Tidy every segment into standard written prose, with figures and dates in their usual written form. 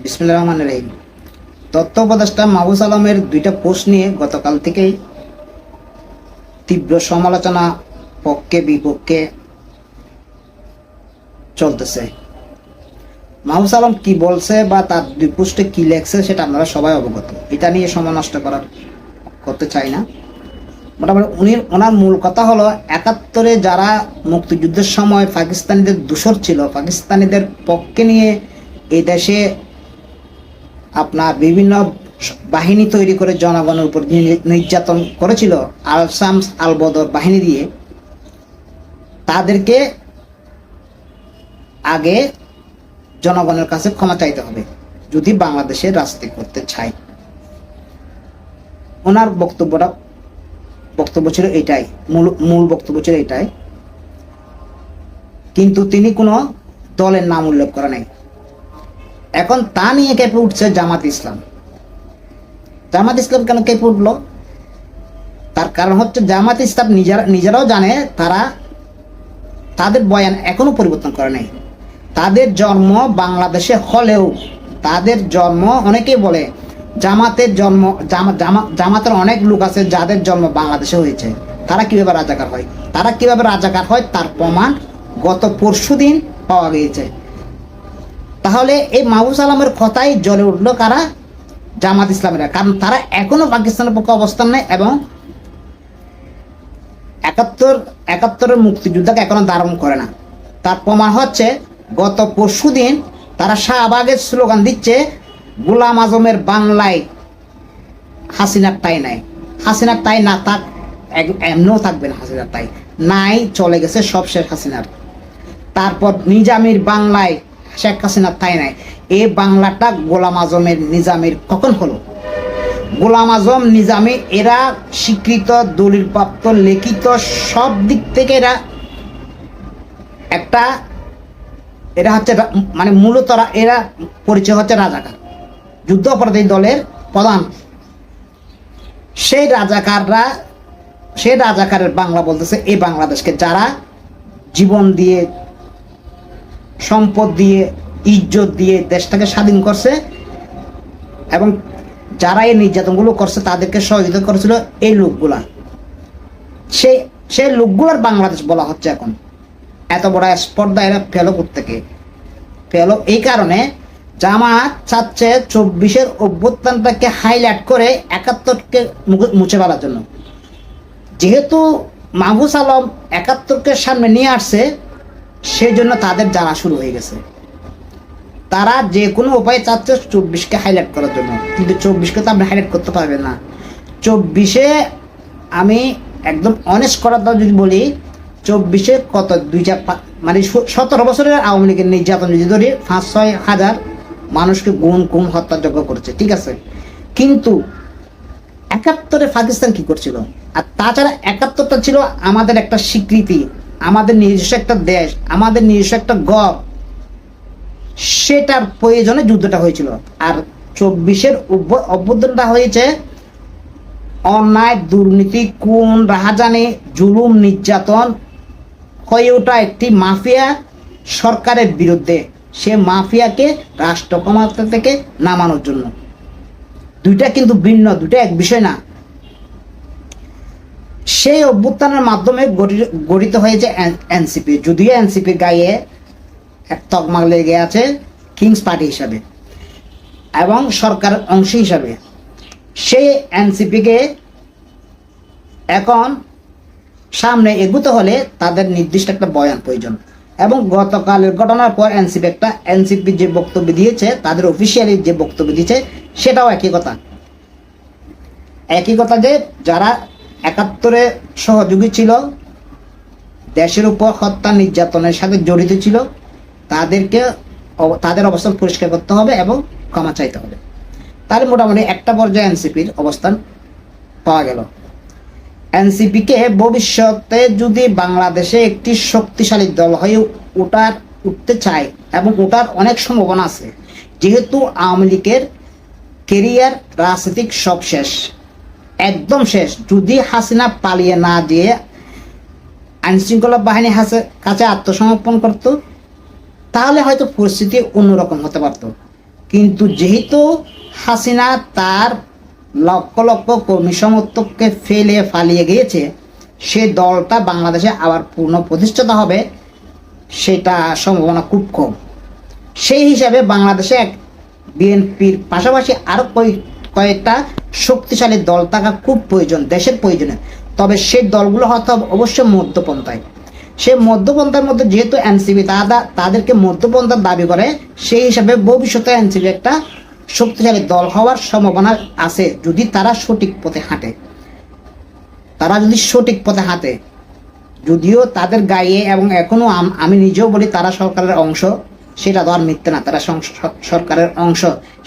বিসমিল্লাহির রহমানির রহিম। তথ্য উপদেষ্টা মাহফুজ আলমের দুইটা পোস্ট নিয়ে গতকাল থেকেই তীব্র সমালোচনা পক্ষে বিপক্ষে চলতেছে। মাহফুজ আলম কি বলছে বা তার দুই পোস্টে কি লেখছে সেটা আপনারা সবাই অবগত। এটা নিয়ে সময় নষ্ট করতে চাই না। মোটামুটি ওনার মূল কথা হলো, 71-এ যারা মুক্তিযুদ্ধের সময় পাকিস্তানিদের দোসর ছিল, পাকিস্তানিদের পক্ষে নিয়ে এই দেশে আপনার বিভিন্ন বাহিনী তৈরি করে জনগণের উপর নির্যাতন করেছিল, আল শামস আল বদর বাহিনী দিয়ে, তাদেরকে আগে জনগণের কাছে ক্ষমা চাইতে হবে যদি বাংলাদেশে রাজনীতি করতে চায়। ওনার বক্তব্য ছিল এটাই, মূল বক্তব্য ছিল এটাই। কিন্তু তিনি কোনো দলের নাম উল্লেখ করে নাই। এখন তা নিয়ে কেঁপে উঠছে জামাত ইসলাম। জামাত ইসলাম কেন কেঁপে উঠলো? তার কারণ হচ্ছে জামাত ইসলাম নিজেরাও জানে তাদের বয়ান এখনো পরিবর্তন করে নাই। তাদের জন্ম বাংলাদেশে হলেও তাদের জন্ম, অনেকেই বলে জামাতের অনেক লোক আছে যাদের জন্ম বাংলাদেশে হয়েছে। তারা কিভাবে রাজাকার হয়? তার প্রমাণ গত পরশুদিন পাওয়া গিয়েছে। তাহলে এই মাহফুজ আলমের কথাই জ্বলে উঠলো কারা? জামাত ইসলামীরা। কারণ তারা এখনো পাকিস্তানের পক্ষে অবস্থান নেয় এবং 71-এর মুক্তিযুদ্ধকে এখনো ধারণ করে না। তার প্রমাণ হচ্ছে গত পরশুদিন তারা শাহবাগের স্লোগান দিচ্ছে, গোলাম আজমের বাংলায় হাসিনার ঠাঁই নাই। হাসিনার ঠাঁই না থাক, এমনিও থাকবে না। হাসিনার ঠাঁই নাই, চলে গেছে, সব শেখ হাসিনার। তারপর নিজামির বাংলায় শেখ হাসিনার ঠাঁই নাই। এই বাংলাটা গোলাম আজমের নিজামির কখন হলো? গোলাম আজম নিজামি এরা স্বীকৃত, দলিলপ্রাপ্ত, লিখিত, সব দিক থেকে এরা হচ্ছে মানে মূলত এরা পরিচয় হচ্ছে রাজাকার, যুদ্ধ অপরাধী দলের প্রধান। সেই রাজাকারের বাংলা বলতেছে এই বাংলাদেশকে, যারা জীবন দিয়ে, সম্পদ দিয়ে, ইজ্জত দিয়ে দেশটাকে স্বাধীন করছে এবং যারা এই নির্যাতনগুলো করছে তাদেরকে সহযোগিতা করেছিল এই লোকগুলা। সেই লোকগুলার বাংলাদেশ বলা হচ্ছে এখন। এত বড় স্পর্ধা এরা ফেলো প্রত্যেকে ফেলো। এই কারণে জামাত চাচ্ছে 24-এর অভ্যুত্থানটাকে হাইলাইট করে 71-কে মুছে ফেলার জন্য। যেহেতু মাহফুজ আলম 71-কে সামনে নিয়ে আসছে, সেই জন্য তাদের জানা শুরু হয়ে গেছে। তারা যে কোনো উপায়ে চাচ্ছে 24-কে হাইলাইট করার জন্য, কিন্তু 24-কে তো আপনি হাইলাইট করতে পারবেন না। 24-এ আমি একদম অনেস্ট করার দাও যদি বলি, 24-এ কত মানে 17 বছরের আওয়ামী লীগের নির্যাতন যদি ধরি, 5-6 হাজার মানুষকে গুম হত্যাযজ্ঞ করেছে, ঠিক আছে। কিন্তু 71-এ পাকিস্তান কি করছিল? আর তাছাড়া 71টা ছিল আমাদের একটা স্বীকৃতি, আমাদের নিজস্ব একটা দেশ, আমাদের নিজস্ব একটা গর্ব। সেটার প্রয়োজনে যুদ্ধটা হয়েছিল। আর 24-এর অভ্যুত্থানটা হয়েছে অন্যায়, দুর্নীতি, খুন, রাহাজানি, জুলুম, নির্যাতন হয়ে ওঠা একটি মাফিয়া সরকারের বিরুদ্ধে, সে মাফিয়াকে রাষ্ট্র ক্ষমতা থেকে নামানোর জন্য। দুইটা কিন্তু ভিন্ন, দুইটা এক বিষয় না। সেই অভ্যুত্থানের মাধ্যমে গঠিত হয়েছে এনসিপি। যদিও এনসিপি গায়ে এক তকমা লেগে আছে কিংস পার্টি হিসাবে এবং সরকার অংশ হিসাবে। সেই এনসিপিকে এখন সামনে এগুতে হলে তাদের নির্দিষ্ট একটা বয়ান প্রয়োজন। এবং গতকালের ঘটনার পর এনসিপি যে বক্তব্য দিয়েছে, তাদের অফিসিয়ালি যে বক্তব্য দিয়েছে, সেটাও একই কথা যে যারা 71-এ সহযোগী ছিল, দেশের উপর হত্যা নির্যাতনের সাথে জড়িত ছিল, তাদের অবস্থান পরিষ্কার করতে হবে এবং ক্ষমা চাইতে হবে। তাহলে মোটামুটি একটা পর্যায়ে এনসিপির অবস্থান পাওয়া গেল। এনসিপিকে ভবিষ্যতে যদি বাংলাদেশে একটি শক্তিশালী দল হয়ে উঠতে চায়, এবং ওঠার অনেক সম্ভাবনা আছে, যেহেতু আওয়ামী লীগের কেরিয়ার রাজনৈতিক সব শেষ, একদম শেষ। যদি হাসিনা পালিয়ে না দিয়ে আইনশৃঙ্খলা বাহিনীর কাছে আত্মসমর্পণ করত, তাহলে হয়তো পরিস্থিতি অন্যরকম হতে পারত। কিন্তু যেহেতু হাসিনা তার লক্ষ লক্ষ কর্মী সমর্থককে ফেলে পালিয়ে গিয়েছে, সে দলটা বাংলাদেশে আবার পুনঃ প্রতিষ্ঠিত হবে সেটা সম্ভাবনা খুব কম। সেই হিসাবে বাংলাদেশে এক বিএনপির পাশাপাশি আরও কয়েকটা শক্তিশালী দল থাকা খুব প্রয়োজন, দেশের প্রয়োজনে। তবে সেই দলগুলো হয়তো অবশ্যই মধ্যপন্থায়। সেই মধ্যপন্থার মধ্যে যেহেতু এনসিপি তাদেরকে মধ্যপন্থার দাবি করে, সেই হিসাবে ভবিষ্যতে এনসিপি একটা শক্তিশালী দল হওয়ার সম্ভাবনা আছে যদি তারা সঠিক পথে হাঁটে। তারা যদি সঠিক পথে হাঁটে, যদিও তাদের গায়ে এবং এখনো আমি নিজেও বলি তারা সরকারের অংশ, সেটা তো আর মিথ্যে না, তারা সরকারের অংশ।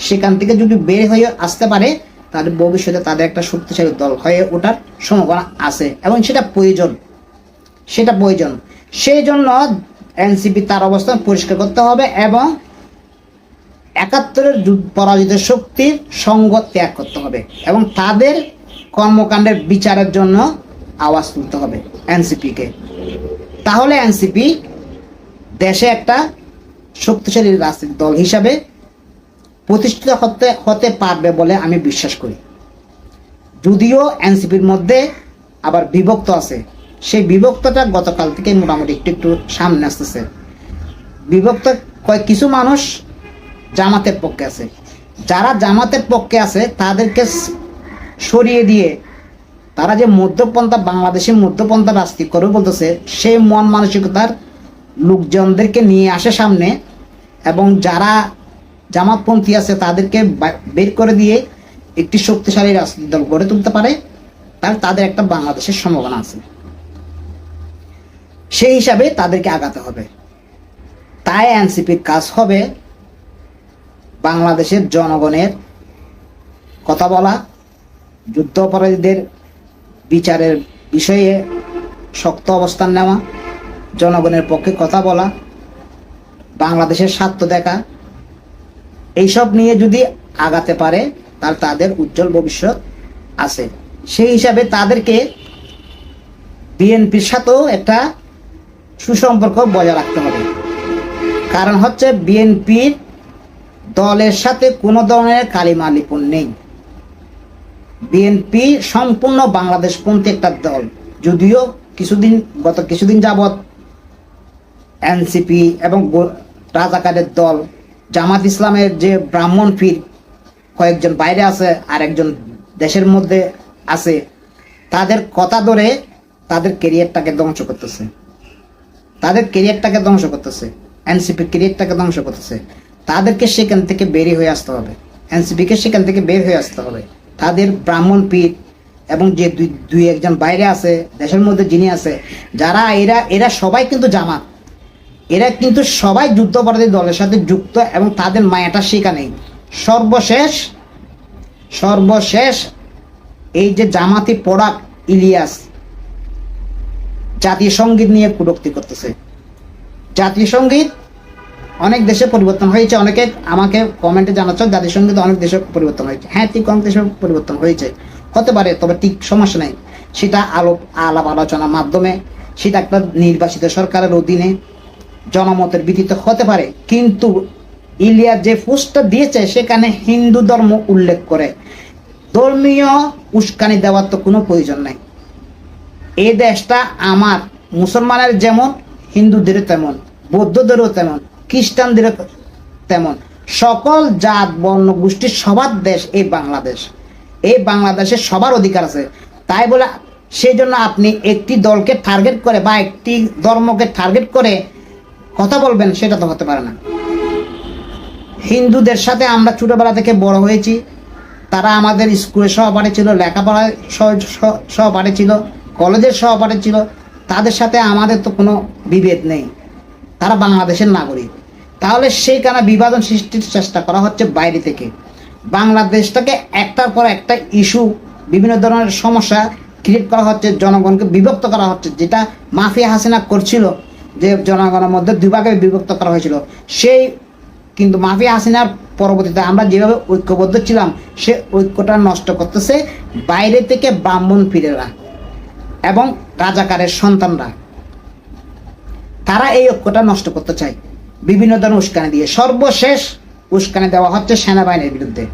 সেখান থেকে যদি বের হয়ে আসতে পারে তাহলে ভবিষ্যতে তাদের একটা শক্তিশালী দল হয়ে ওঠার সম্ভাবনা আছে এবং সেটা প্রয়োজন। সেই জন্য এনসিপি তার অবস্থান পরিষ্কার করতে হবে এবং ৭১-এর পরাজিত শক্তির সঙ্গ ত্যাগ করতে হবে এবং তাদের কর্মকাণ্ডের বিচারের জন্য আওয়াজ তুলতে হবে এনসিপিকে। তাহলে এনসিপি দেশে একটা শক্তিশালী রাজনৈতিক দল হিসাবে প্রতিষ্ঠিত হতে পারবে বলে আমি বিশ্বাস করি। যদিও এনসিপির মধ্যে আবার বিভক্ত আছে, সেই বিভক্তটা গতকাল থেকে মোটামুটি একটু সামনে আসতেছে। বিভক্ত কিছু মানুষ জামাতের পক্ষে আছে, যারা জামাতের পক্ষে আছে তাদেরকে সরিয়ে দিয়ে তারা যে মধ্যপন্থা, বাংলাদেশে মধ্যপন্থা রাজনীতি করবে বলতেছে, সেই মন মানসিকতার লোকজনদেরকে নিয়ে আসে সামনে এবং যারা জামাতপন্থী আছে তাদেরকে বের করে দিয়ে একটি শক্তিশালী রাজনৈতিক দল গড়ে তুলতে পারে, তাহলে তাদের একটা বাংলাদেশের সম্ভাবনা আছে। সেই হিসাবে তাদেরকে আগাতে হবে। তাই এনসিপির কাজ হবে বাংলাদেশের জনগণের কথা বলা, যুদ্ধ অপরাধীদের বিচারের বিষয়ে শক্ত অবস্থান নেওয়া, জনগণের পক্ষে কথা বলা, বাংলাদেশের স্বার্থ দেখা, এইসব নিয়ে যদি আগাতে পারে তাহলে তাদের উজ্জ্বল ভবিষ্যৎ আছে। সেই হিসাবে তাদেরকে বিএনপির সাথেও একটা সুসম্পর্ক বজায় রাখতে হবে। কারণ হচ্ছে বিএনপির দলের সাথে কোনো ধরনের কালিমা লিপন নেই। বিএনপি সম্পূর্ণ বাংলাদেশপন্থী একটা দল। যদিও গত কিছুদিন যাবৎ এনসিপি এবং রাজাকারের দল জামাত ইসলামের যে ব্রাহ্মণ পীর কয়েকজন বাইরে আছে আর একজন দেশের মধ্যে আছে, তাদের কথা ধরে তাদের ক্যারিয়ারটাকে ধ্বংস করতেছে, এনসিপির ক্যারিয়ারটাকে ধ্বংস করতেছে। তাদেরকে সেখান থেকে বেরিয়ে হয়ে আসতে হবে, এনসিপিকে সেখান থেকে বের হয়ে আসতে হবে। তাদের ব্রাহ্মণ পীর এবং যে দুই একজন বাইরে আছে দেশের মধ্যে যিনি আছে, যারা এরা সবাই কিন্তু জামাত, এরা কিন্তু সবাই যুদ্ধাপরাধী দলের সাথে যুক্ত এবং তাদের মায়াটা সেখানেই। সর্বশেষ এই যে জামাতি প্রোডাক্ট ইলিয়াস জাতীয় সঙ্গীত নিয়ে কটূক্তি করতেছে। জাতীয় সঙ্গীত অনেক দেশে পরিবর্তন হয়েছে, অনেকে আমাকে কমেন্টে জানাচ্ছ জাতীয় সঙ্গীত অনেক দেশে পরিবর্তন হয়েছে। হ্যাঁ, ঠিক অনেক দেশে পরিবর্তন হতে পারে, তবে ঠিক সমস্যা নেই। সেটা আলাপ আলোচনার মাধ্যমে, সেটা একটা নির্বাচিত সরকারের অধীনে জনমতের ভিত্তিতে হতে পারে। কিন্তু ইলিয়াস যে পোস্টটা দিয়েছে সেখানে হিন্দু ধর্ম উল্লেখ করে ধর্মীয় উস্কানি দেওয়ার তো কোনো প্রয়োজন নাই। এই দেশটা আমার, মুসলমানের যেমন হিন্দুদেরও তেমন, বৌদ্ধদেরও তেমন, খ্রিস্টানদেরও তেমন, সকল জাত বর্ণ গোষ্ঠীর সবার দেশ এই বাংলাদেশ। এই বাংলাদেশে সবার অধিকার আছে। তাই বলে সেই জন্য আপনি একটি দলকে টার্গেট করে বা একটি ধর্মকে টার্গেট করে কথা বলবেন, সেটা তো হতে পারে না। হিন্দুদের সাথে আমরা ছোটবেলা থেকে বড় হয়েছি, তারা আমাদের স্কুলের সহপাঠী ছিল, লেখাপড়ায় সহপাঠী ছিল, কলেজের সহপাঠী ছিল, তাদের সাথে আমাদের তো কোনো বিভেদ নেই, তারা বাংলাদেশের নাগরিক। তাহলে সেইখানে বিভাজন সৃষ্টির চেষ্টা করা হচ্ছে বাইরে থেকে। বাংলাদেশটাকে একটার পর একটা ইস্যু, বিভিন্ন ধরনের সমস্যা ক্রিয়েট করা হচ্ছে, জনগণকে বিভক্ত করা হচ্ছে, যেটা মাফিয়া হাসিনা করছিল, যে জনগণের মধ্যে দুভাগে বিভক্ত করা হয়েছিল। সেই কিন্তু মাফিয়া হাসিনার পরবর্তীতে আমরা যেভাবে ঐক্যবদ্ধ ছিলাম, সে ঐক্যটা নষ্ট করতেছে বাইরে থেকে ব্রাহ্মণ পীরেরা এবং রাজাকারের সন্তানরা। তারা এই ঐক্যটা নষ্ট করতে চায় বিভিন্ন ধরনের উস্কানি দিয়ে। সর্বশেষ উস্কানি দেওয়া হচ্ছে সেনাবাহিনীর বিরুদ্ধে।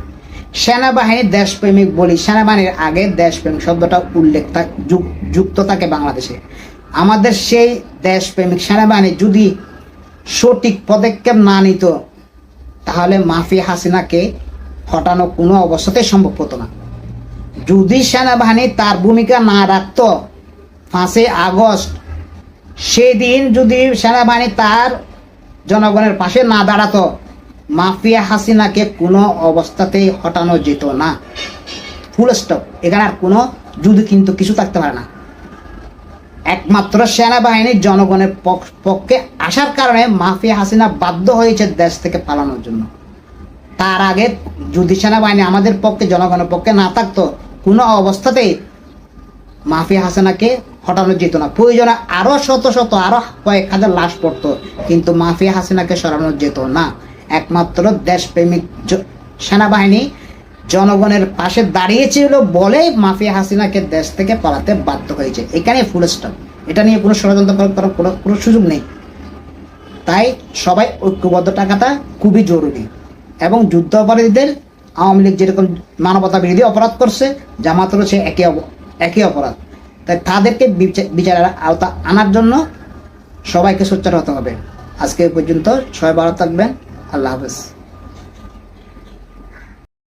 সেনাবাহিনী দেশপ্রেমিক বলি, সেনাবাহিনীর আগে দেশপ্রেমিক শব্দটা উল্লেখ যুক্ত থাকে বাংলাদেশে। আমাদের সেই দেশপ্রেমিক সেনাবাহিনী যদি সঠিক পদক্ষেপ না নিত, তাহলে মাফিয়া হাসিনাকে হটানো কোনো অবস্থাতেই সম্ভব হতো না। যদি সেনাবাহিনী তার ভূমিকা না রাখত 5ই আগস্ট, সেদিন যদি সেনাবাহিনী তার জনগণের পাশে না দাঁড়াতো, মাফিয়া হাসিনাকে কোনো অবস্থাতেই হটানো যেত না। Full stop. এখানে আর কোনো যদি কিন্তু কিছু থাকতে পারে না। একমাত্র সেনাবাহিনী জনগণের পক্ষে আসার কারণে মাফিয়া হাসিনা বাধ্য হয়েছে দেশ থেকে পালানোর জন্য। তার আগে যদি সেনাবাহিনী আমাদের পক্ষে, জনগণের পক্ষে না থাকতো, কোনো অবস্থাতেই মাফিয়া হাসিনাকে হটানো যেত না। প্রয়োজনে আরো শত শত, আরো কয়েক হাজার লাশ পড়তো, কিন্তু মাফিয়া হাসিনাকে সরানো যেত না। একমাত্র দেশপ্রেমিক সেনাবাহিনী জনগণের পাশে দাঁড়িয়েছিল বলেই মাফিয়া হাসিনাকে দেশ থেকে পালাতে বাধ্য হয়েছে। এখানে ফুল স্টপ। এটা নিয়ে কোনো ষড়যন্ত্র করার কোনো সুযোগ নেই। তাই সবাই ঐক্যবদ্ধ থাকাটা খুবই জরুরি। এবং যুদ্ধ অপরাধীদের আওয়ামী লীগ যেরকম মানবতা বিরোধী অপরাধ করছে, জামাতেরও সে একই অপরাধ। তাই তাদেরকে বিচারের আওতা আনার জন্য সবাইকে সোচ্চার হতে হবে। আজকে পর্যন্ত সবাই ভালো থাকবেন। আল্লাহ হাফেজ।